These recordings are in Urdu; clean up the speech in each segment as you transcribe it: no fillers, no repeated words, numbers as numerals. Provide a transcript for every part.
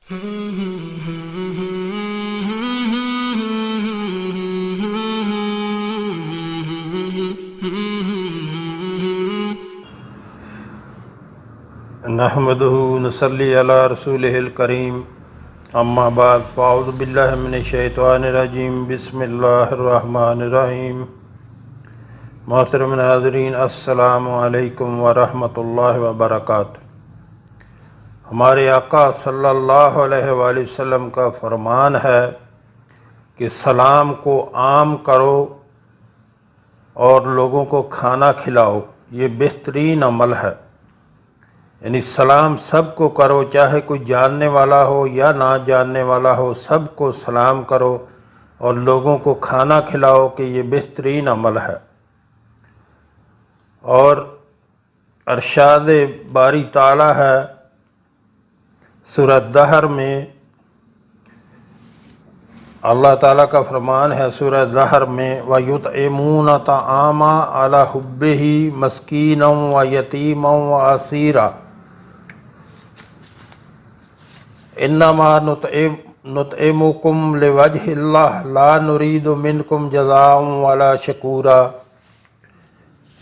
نحمدہ نصلی علی رسولہ الکریم، اما بعد فاعوذ باللہ من الشیطان الرجیم، بسم اللہ الرحمن الرحیم۔ محترم ناظرین، السلام علیکم ورحمۃ اللہ وبرکاتہ۔ ہمارے آقا صلی اللہ علیہ وآلہ وسلم کا فرمان ہے کہ سلام کو عام کرو اور لوگوں کو کھانا کھلاؤ، یہ بہترین عمل ہے۔ یعنی سلام سب کو کرو، چاہے کوئی جاننے والا ہو یا نہ جاننے والا ہو، سب کو سلام کرو اور لوگوں کو کھانا کھلاؤ، کہ یہ بہترین عمل ہے۔ اور ارشاد باری تعالی ہے سورہ دہر میں، اللہ تعالیٰ کا فرمان ہے سورہ دہر میں، وَيُطْعِمُونَ الطَّعَامَ عَلَىٰ حُبِّهِ مِسْكِينًا وَيَتِيمًا وَأَسِيرًا انما نطعمکم لوجہ اللہ لا نرید منکم جزاء ولا شکورا،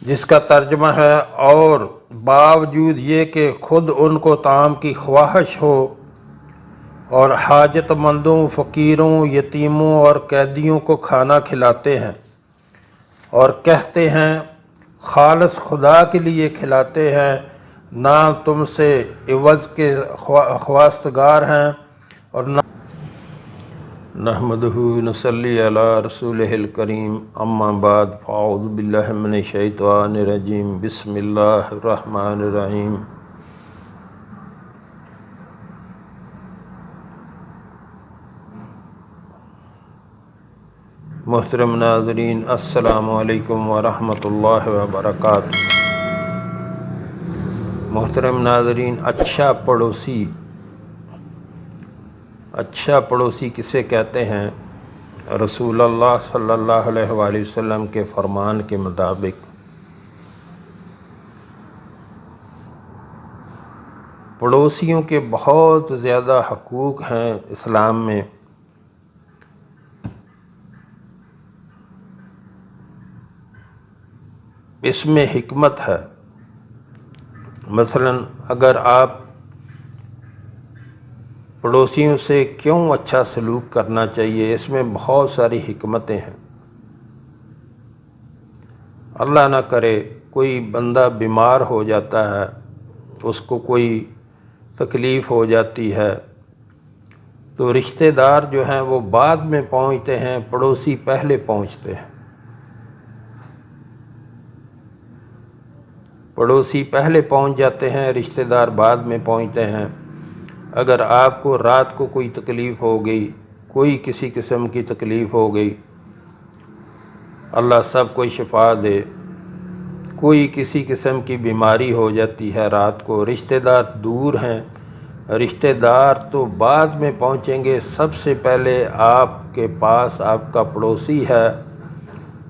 جس کا ترجمہ ہے، اور باوجود یہ کہ خود ان کو طعام کی خواہش ہو اور حاجت مندوں، فقیروں، یتیموں اور قیدیوں کو کھانا کھلاتے ہیں، اور کہتے ہیں خالص خدا کے لیے کھلاتے ہیں، نہ تم سے عوض کے خواستگار ہیں، اور نہ نحمدہ نصلی علی رسولہ الکریم، اما بعد فاعوذ باللہ من الشیطان الرجیم، بسم اللہ الرحمن الرحیم۔ محترم ناظرین، السلام علیکم ورحمۃ اللہ وبرکاتہ۔ محترم ناظرین، اچھا پڑوسی کسے کہتے ہیں؟ رسول اللہ صلی اللہ علیہ وآلہ وسلم کے فرمان کے مطابق پڑوسیوں کے بہت زیادہ حقوق ہیں اسلام میں۔ اس میں حکمت ہے۔ مثلا اگر آپ پڑوسیوں سے کیوں اچھا سلوک کرنا چاہیے، اس میں بہت ساری حکمتیں ہیں۔ اللہ نہ کرے کوئی بندہ بیمار ہو جاتا ہے، اس کو کوئی تکلیف ہو جاتی ہے، تو رشتہ دار جو ہیں وہ بعد میں پہنچتے ہیں، پڑوسی پہلے پہنچتے ہیں۔ پڑوسی پہلے پہنچ جاتے ہیں، رشتہ دار بعد میں پہنچتے ہیں۔ اگر آپ کو رات کو کوئی تکلیف ہو گئی، کوئی کسی قسم کی تکلیف ہو گئی، اللہ سب کو شفا دے، کوئی کسی قسم کی بیماری ہو جاتی ہے رات کو، رشتہ دار دور ہیں، رشتہ دار تو بعد میں پہنچیں گے، سب سے پہلے آپ کے پاس آپ کا پڑوسی ہے،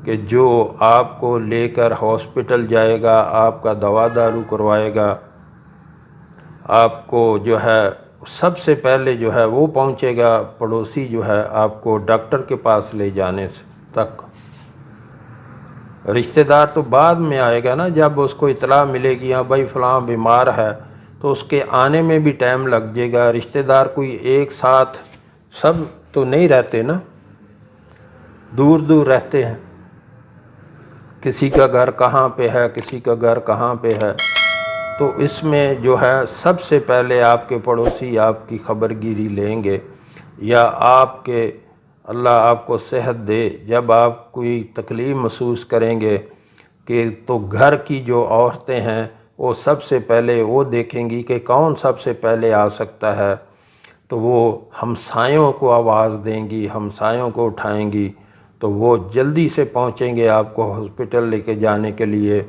کہ جو آپ کو لے کر ہاسپٹل جائے گا، آپ کا دوا دارو کروائے گا، آپ کو جو ہے سب سے پہلے جو ہے وہ پہنچے گا، پڑوسی جو ہے آپ کو ڈاکٹر کے پاس لے جانے تک۔ رشتہ دار تو بعد میں آئے گا نا، جب اس کو اطلاع ملے گی ہاں بھائی فلاں بیمار ہے، تو اس کے آنے میں بھی ٹائم لگ جائے گا۔ رشتہ دار کوئی ایک ساتھ سب تو نہیں رہتے نا، دور دور رہتے ہیں، کسی کا گھر کہاں پہ ہے، کسی کا گھر کہاں پہ ہے، تو اس میں جو ہے سب سے پہلے آپ کے پڑوسی آپ کی خبر گیری لیں گے، یا آپ کے اللہ آپ کو صحت دے، جب آپ کوئی تکلیف محسوس کریں گے کہ تو گھر کی جو عورتیں ہیں وہ سب سے پہلے وہ دیکھیں گی کہ کون سب سے پہلے آ سکتا ہے، تو وہ ہمسایوں کو آواز دیں گی، ہمسایوں کو اٹھائیں گی، تو وہ جلدی سے پہنچیں گے آپ کو ہاسپٹل لے کے جانے کے لیے،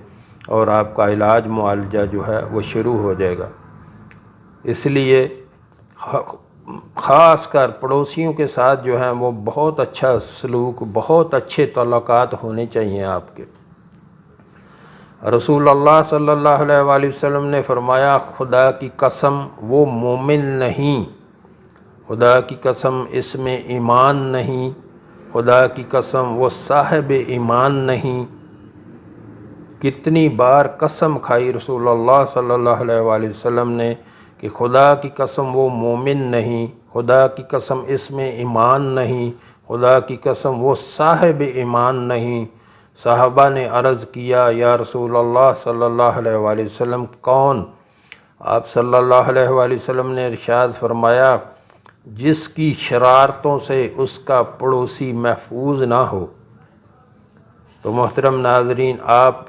اور آپ کا علاج معالجہ جو ہے وہ شروع ہو جائے گا۔ اس لیے خاص کر پڑوسیوں کے ساتھ جو ہیں وہ بہت اچھا سلوک، بہت اچھے تعلقات ہونے چاہیے آپ کے۔ رسول اللہ صلی اللہ علیہ وآلہ وسلم نے فرمایا، خدا کی قسم وہ مومن نہیں خدا کی قسم اس میں ایمان نہیں، خدا کی قسم وہ صاحب ایمان نہیں۔ کتنی بار قسم کھائی رسول اللہ صلی اللہ علیہ وآلہ وسلم نے کہ خدا کی قسم وہ مومن نہیں، خدا کی قسم اس میں ایمان نہیں، خدا کی قسم وہ صاحب ایمان نہیں۔ صحابہ نے عرض کیا یا رسول اللہ صلی اللہ علیہ وآلہ وسلم کون؟ آپ صلی اللہ علیہ وآلہ وسلم نے ارشاد فرمایا جس کی شرارتوں سے اس کا پڑوسی محفوظ نہ ہو۔ تو محترم ناظرین، آپ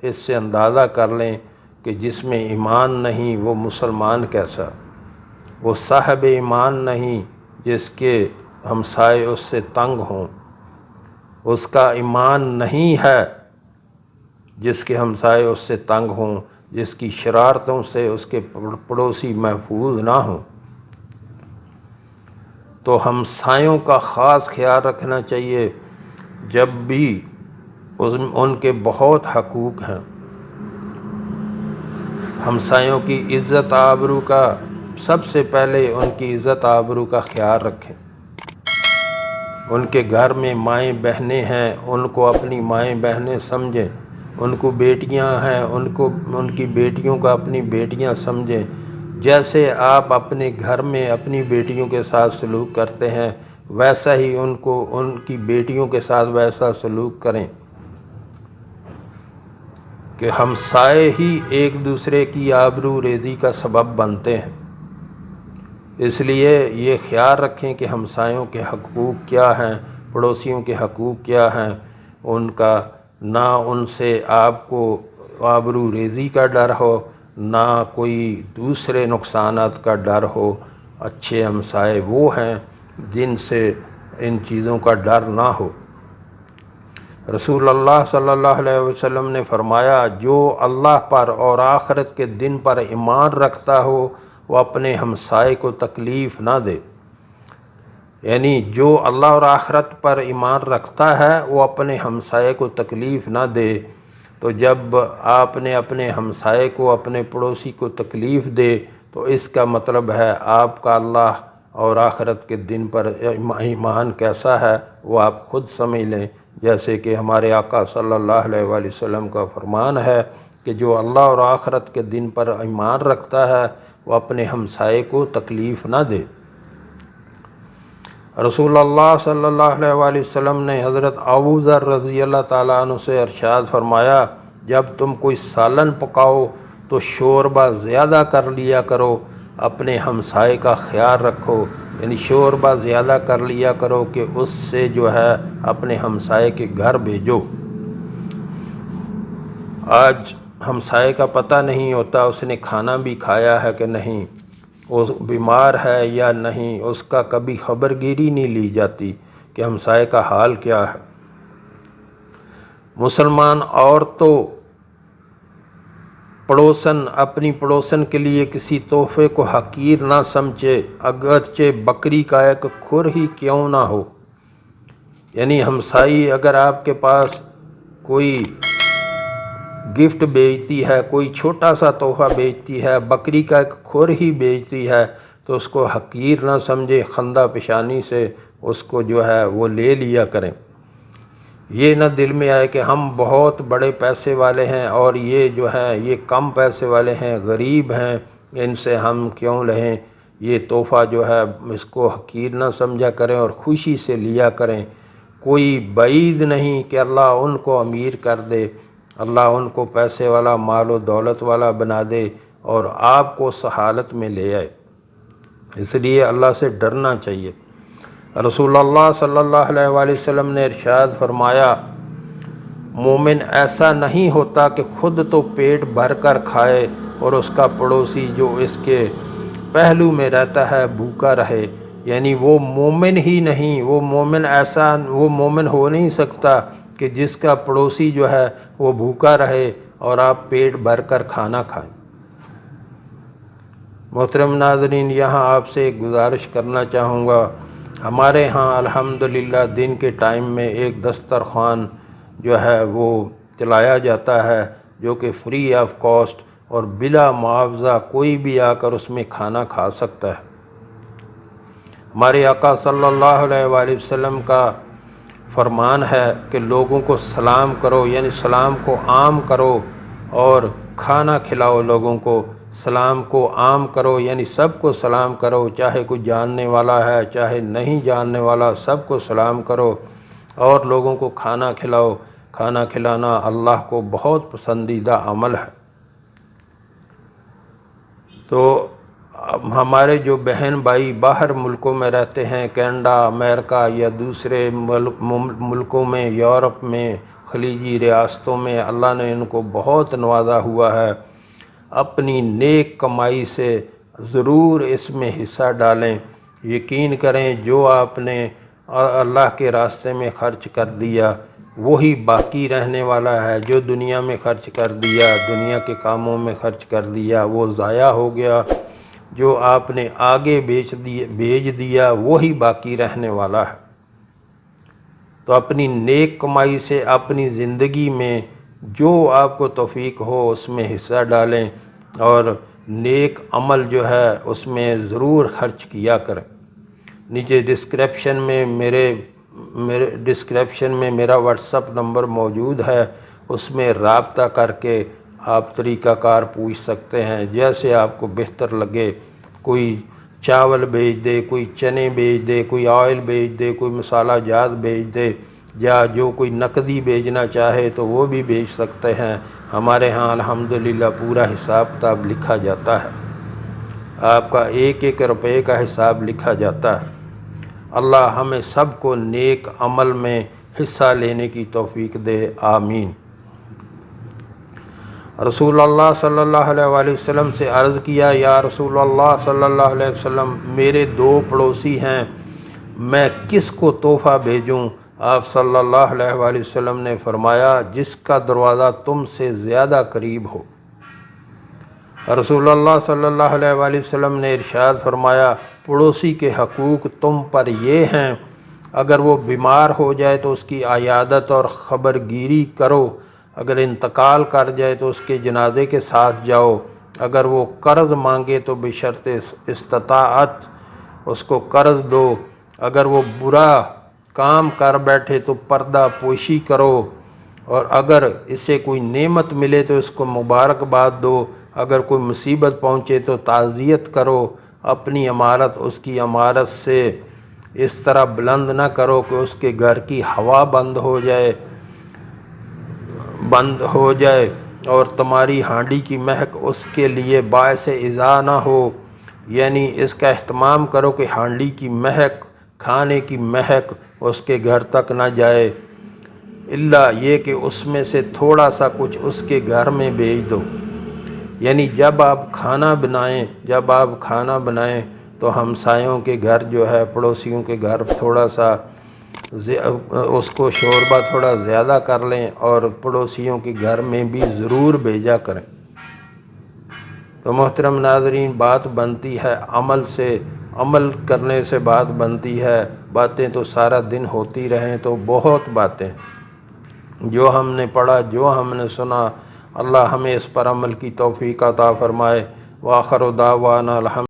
اس سے اندازہ کر لیں کہ جس میں ایمان نہیں وہ مسلمان کیسا، وہ صاحب ایمان نہیں جس کے ہمسائے اس سے تنگ ہوں، اس کا ایمان نہیں ہے جس کے ہمسائے اس سے تنگ ہوں، جس کی شرارتوں سے اس کے پڑوسی محفوظ نہ ہوں۔ تو ہمسایوں کا خاص خیال رکھنا چاہیے۔ جب بھی ان کے بہت حقوق ہیں، ہمسایوں کی عزت آبرو کا سب سے پہلے ان کی عزت آبرو کا خیال رکھیں۔ ان کے گھر میں مائیں بہنیں ہیں، ان کو اپنی مائیں بہنیں سمجھیں، ان کو بیٹیاں ہیں، ان کی بیٹیوں کا اپنی بیٹیاں سمجھیں۔ جیسے آپ اپنے گھر میں اپنی بیٹیوں کے ساتھ سلوک کرتے ہیں ویسا ہی ان کی بیٹیوں کے ساتھ ویسا سلوک کریں کہ ہمسائے ہی ایک دوسرے کی آبرو ریزی کا سبب بنتے ہیں۔ اس لیے یہ خیال رکھیں کہ ہمسایوں کے حقوق کیا ہیں، پڑوسیوں کے حقوق کیا ہیں، ان کا نہ ان سے آپ کو آبرو ریزی کا ڈر ہو، نہ کوئی دوسرے نقصانات کا ڈر ہو۔ اچھے ہمسائے وہ ہیں جن سے ان چیزوں کا ڈر نہ ہو۔ رسول اللہ صلی اللہ علیہ وسلم نے فرمایا جو اللہ پر اور آخرت کے دن پر ایمان رکھتا ہو وہ اپنے ہمسائے کو تکلیف نہ دے۔ یعنی جو اللہ اور آخرت پر ایمان رکھتا ہے وہ اپنے ہمسائے کو تکلیف نہ دے۔ تو جب آپ نے اپنے ہمسائے کو، اپنے پڑوسی کو تکلیف دے تو اس کا مطلب ہے آپ کا اللہ اور آخرت کے دن پر ایمان کیسا ہے وہ آپ خود سمجھ لیں۔ جیسے کہ ہمارے آقا صلی اللہ علیہ وآلہ وسلم کا فرمان ہے کہ جو اللہ اور آخرت کے دن پر ایمان رکھتا ہے وہ اپنے ہمسائے کو تکلیف نہ دے۔ رسول اللہ صلی اللہ علیہ وآلہ وسلم نے حضرت ابو ذر رضی اللہ تعالیٰ عنہ سے ارشاد فرمایا جب تم کوئی سالن پکاؤ تو شوربہ زیادہ کر لیا کرو، اپنے ہمسائے کا خیال رکھو، یعنی شوربہ زیادہ کر لیا کرو کہ اس سے جو ہے اپنے ہمسائے کے گھر بھیجو۔ آج ہمسائے کا پتہ نہیں ہوتا اس نے کھانا بھی کھایا ہے کہ نہیں، وہ بیمار ہے یا نہیں، اس کا کبھی خبرگیری نہیں لی جاتی کہ ہمسائے کا حال کیا ہے۔ مسلمان عورتوں اپنی پڑوسن کے لیے کسی تحفے کو حقیر نہ سمجھے، اگرچہ بکری کا ایک کھر ہی کیوں نہ ہو۔ یعنی ہمسائی اگر آپ کے پاس کوئی گفٹ بیچتی ہے، کوئی چھوٹا سا تحفہ بیچتی ہے، بکری کا ایک کھر ہی بیچتی ہے تو اس کو حقیر نہ سمجھے، خندہ پیشانی سے اس کو جو ہے وہ لے لیا کریں۔ یہ نہ دل میں آئے کہ ہم بہت بڑے پیسے والے ہیں اور یہ جو ہے یہ کم پیسے والے ہیں، غریب ہیں، ان سے ہم کیوں لیں۔ یہ تحفہ جو ہے اس کو حقیر نہ سمجھا کریں اور خوشی سے لیا کریں۔ کوئی بعید نہیں کہ اللہ ان کو امیر کر دے، اللہ ان کو پیسے والا، مال و دولت والا بنا دے اور آپ کو اس حالت میں لے آئے۔ اس لیے اللہ سے ڈرنا چاہیے۔ رسول اللہ صلی اللہ علیہ وآلہ وسلم نے ارشاد فرمایا مومن ایسا نہیں ہوتا کہ خود تو پیٹ بھر کر کھائے اور اس کا پڑوسی جو اس کے پہلو میں رہتا ہے بھوکا رہے۔ یعنی وہ مومن ہی نہیں، وہ مومن ہو نہیں سکتا کہ جس کا پڑوسی جو ہے وہ بھوکا رہے اور آپ پیٹ بھر کر کھانا کھائیں۔ محترم ناظرین، یہاں آپ سے ایک گزارش کرنا چاہوں گا۔ ہمارے ہاں الحمدللہ دن کے ٹائم میں ایک دسترخوان جو ہے وہ چلایا جاتا ہے جو کہ فری آف کاسٹ اور بلا معاوضہ کوئی بھی آ کر اس میں کھانا کھا سکتا ہے۔ ہمارے آقا صلی اللہ علیہ وآلہ وسلم کا فرمان ہے کہ لوگوں کو سلام کرو، یعنی سلام کو عام کرو، اور کھانا کھلاؤ لوگوں کو، سلام کو عام کرو یعنی سب کو سلام کرو، چاہے کوئی جاننے والا ہے چاہے نہیں جاننے والا، سب کو سلام کرو، اور لوگوں کو کھانا کھلاؤ۔ کھانا کھلانا اللہ کو بہت پسندیدہ عمل ہے۔ تو ہمارے جو بہن بھائی باہر ملکوں میں رہتے ہیں، کینیڈا، امریکہ یا دوسرے ملکوں میں، یورپ میں، خلیجی ریاستوں میں، اللہ نے ان کو بہت نوازا ہوا ہے۔ اپنی نیک کمائی سے ضرور اس میں حصہ ڈالیں۔ یقین کریں جو آپ نے اللہ کے راستے میں خرچ کر دیا وہی باقی رہنے والا ہے۔ جو دنیا میں خرچ کر دیا، دنیا کے کاموں میں خرچ کر دیا، وہ ضائع ہو گیا۔ جو آپ نے آگے بھیج دیا وہی باقی رہنے والا ہے۔ تو اپنی نیک کمائی سے اپنی زندگی میں جو آپ کو توفیق ہو اس میں حصہ ڈالیں، اور نیک عمل جو ہے اس میں ضرور خرچ کیا کریں۔ نیچے ڈسکرپشن میں میرا واٹس اپ نمبر موجود ہے، اس میں رابطہ کر کے آپ طریقہ کار پوچھ سکتے ہیں، جیسے آپ کو بہتر لگے۔ کوئی چاول بھیج دے، کوئی چنے بھیج دے، کوئی آئل بھیج دے، کوئی مسالہ جات بھیج دے، یا جو کوئی نقدی بھیجنا چاہے تو وہ بھی بھیج سکتے ہیں۔ ہمارے ہاں الحمدللہ پورا حساب کتاب لکھا جاتا ہے، آپ کا ایک ایک روپے کا حساب لکھا جاتا ہے۔ اللہ ہمیں سب کو نیک عمل میں حصہ لینے کی توفیق دے، آمین۔ رسول اللہ صلی اللہ علیہ وآلہ وسلم سے عرض کیا، یا رسول اللہ صلی اللہ علیہ وسلم، میرے 2 پڑوسی ہیں، میں کس کو تحفہ بھیجوں؟ آپ صلی اللہ علیہ وآلہ وسلم نے فرمایا، جس کا دروازہ تم سے زیادہ قریب ہو۔ رسول اللہ صلی اللہ علیہ وآلہ وسلم نے ارشاد فرمایا، پڑوسی کے حقوق تم پر یہ ہیں، اگر وہ بیمار ہو جائے تو اس کی عیادت اور خبرگیری کرو، اگر انتقال کر جائے تو اس کے جنازے کے ساتھ جاؤ، اگر وہ قرض مانگے تو بشرط استطاعت اس کو قرض دو، اگر وہ برا کام کر بیٹھے تو پردہ پوشی کرو، اور اگر اسے کوئی نعمت ملے تو اس کو مبارکباد دو، اگر کوئی مصیبت پہنچے تو تعزیت کرو، اپنی عمارت اس کی عمارت سے اس طرح بلند نہ کرو کہ اس کے گھر کی ہوا بند ہو جائے اور تمہاری ہانڈی کی مہک اس کے لیے باعث ایذا نہ ہو، یعنی اس کا اہتمام کرو کہ ہانڈی کی مہک، کھانے کی مہک اس کے گھر تک نہ جائے، الا یہ کہ اس میں سے تھوڑا سا کچھ اس کے گھر میں بھیج دو۔ یعنی جب آپ کھانا بنائیں تو ہمسایوں کے گھر جو ہے، پڑوسیوں کے گھر تھوڑا سا اس کو شوربہ تھوڑا زیادہ کر لیں، اور پڑوسیوں کے گھر میں بھی ضرور بھیجا کریں۔ تو محترم ناظرین، بات بنتی ہے عمل کرنے سے بات بنتی ہے۔ باتیں تو سارا دن ہوتی رہیں تو بہت باتیں، جو ہم نے پڑھا، جو ہم نے سنا، اللہ ہمیں اس پر عمل کی توفیق عطا فرمائے۔ وآخر دعوانا الحمد